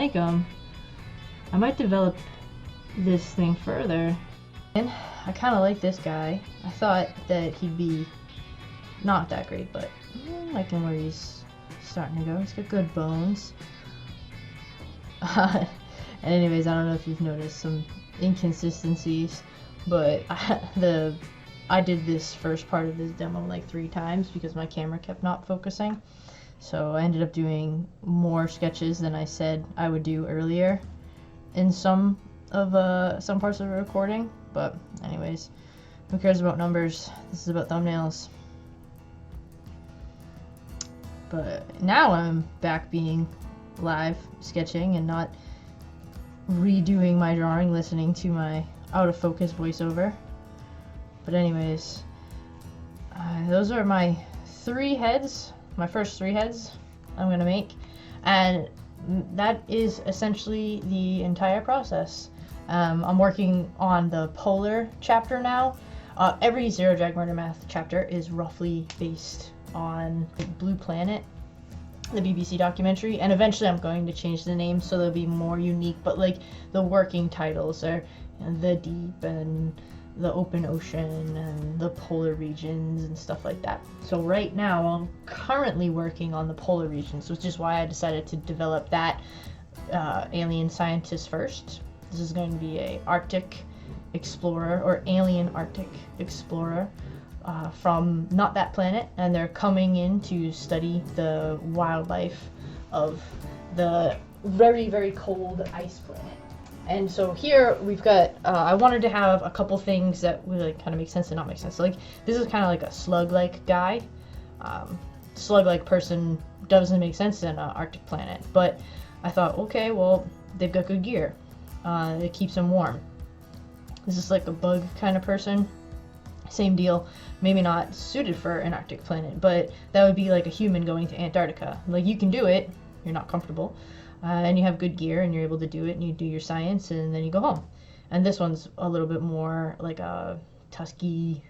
like them, I might develop this thing further. And I kind of like this guy. I thought that he'd be not that great, but I like him where he's starting to go. He's got good bones. And anyways, I don't know if you've noticed some inconsistencies, but I did this first part of this demo like 3 times because my camera kept not focusing. So I ended up doing more sketches than I said I would do earlier in some parts of the recording. But anyways, who cares about numbers? This is about thumbnails. But now I'm back being live sketching and not redoing my drawing, listening to my out of focus voiceover. But anyways, those are my 3 heads, my first 3 heads I'm gonna make, and that is essentially the entire process. I'm working on the polar chapter now. Every Zero Drag Murder Math chapter is roughly based on Blue Planet, the BBC documentary, and eventually I'm going to change the name so they'll be more unique, but like the working titles are the deep and the open ocean and the polar regions and stuff like that. So right now I'm currently working on the polar regions, which is why I decided to develop that alien scientist first. This is going to be a Arctic explorer, or alien Arctic explorer, from not that planet, and they're coming in to study the wildlife of the very, very cold ice planet. And so here we've got, I wanted to have a couple things that would like kind of make sense and not make sense. So like this is kind of like a slug-like guy. Slug-like person doesn't make sense in an Arctic planet, but I thought, okay, well, they've got good gear. It keeps them warm. This is like a bug kind of person. Same deal. Maybe not suited for an Arctic planet, but that would be like a human going to Antarctica. Like, you can do it, you're not comfortable, and you have good gear and you're able to do it and you do your science and then you go home. And this one's a little bit more like a tusky,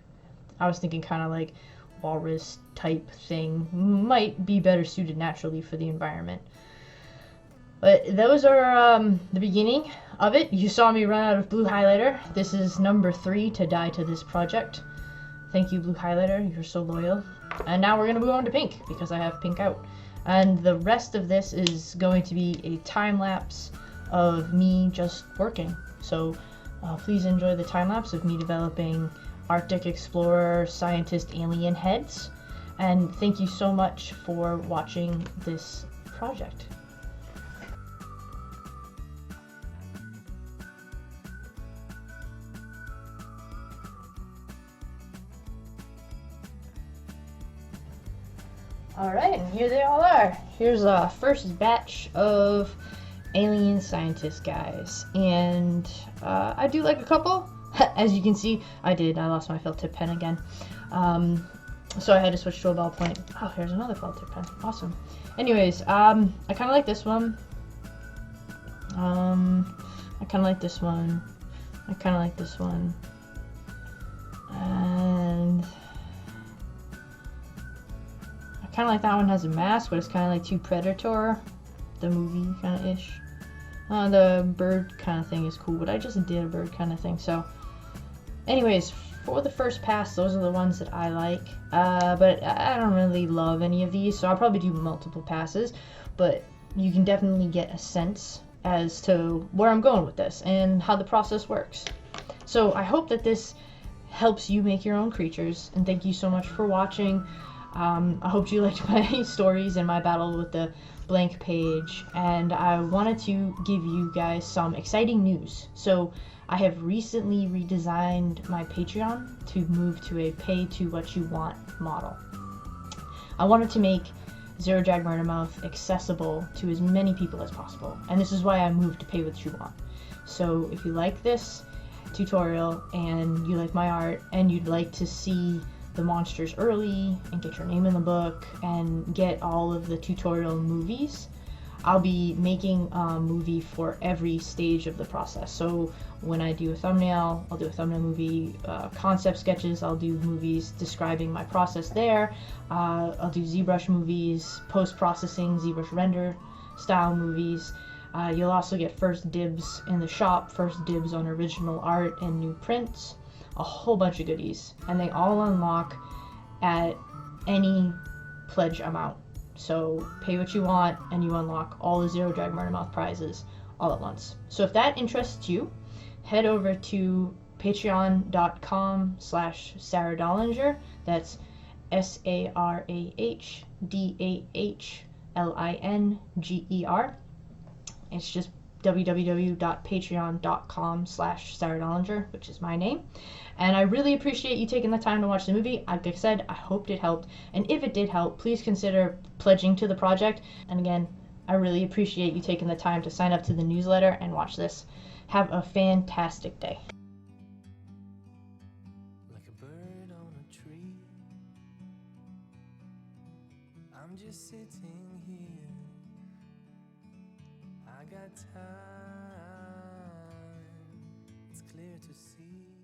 I was thinking kind of like walrus type thing. Might be better suited naturally for the environment. But those are the beginning of it. You saw me run out of blue highlighter. This is number 3 to die to this project. Thank you, blue highlighter. You're so loyal. And now we're going to move on to pink because I have pink out. And the rest of this is going to be a time lapse of me just working. So please enjoy the time lapse of me developing Arctic explorer, scientist, alien heads. And thank you so much for watching this project. Alright, and here they all are. Here's a first batch of alien scientist guys. And I do like a couple. As you can see, I lost my felt tip pen again. So I had to switch to a ballpoint. Oh, here's another felt tip pen. Awesome. Anyways, I kind of like this one. I kind of like this one. I kind of like this one. And kind of like that one has a mask, but it's kind of like too Predator, the movie kind of ish. The bird kind of thing is cool, but I just did a bird kind of thing. So anyways, for the first pass, those are the ones that I like, but I don't really love any of these, so I'll probably do multiple passes, but you can definitely get a sense as to where I'm going with this and how the process works. So I hope that this helps you make your own creatures, and thank you so much for watching. I hope you liked my stories and my battle with the blank page, and I wanted to give you guys some exciting news. So I have recently redesigned my Patreon to move to a pay to what you want model. I wanted to make Zero Drag Murder Mouth accessible to as many people as possible, and this is why I moved to pay what you want. So if you like this tutorial and you like my art and you'd like to see the monsters early and get your name in the book and get all of the tutorial movies, I'll be making a movie for every stage of the process. So when I do a thumbnail, I'll do a thumbnail movie. Concept sketches, I'll do movies describing my process there. I'll do ZBrush movies, post-processing, ZBrush render style movies. You'll also get first dibs in the shop, first dibs on original art and new prints, a whole bunch of goodies, and they all unlock at any pledge amount. So pay what you want and you unlock all the Zero Drag Murdermouth prizes all at once. So if that interests you, head over to patreon.com/Sarah Dollinger. That's SARAHDAHLINGER. It's just www.patreon.com/Sarah Dollinger, which is my name. And I really appreciate you taking the time to watch the movie. Like I said, I hoped it helped. And if it did help, please consider pledging to the project. And again, I really appreciate you taking the time to sign up to the newsletter and watch this. Have a fantastic day. Like a bird on a tree, I'm just sitting here. I got time, it's clear to see.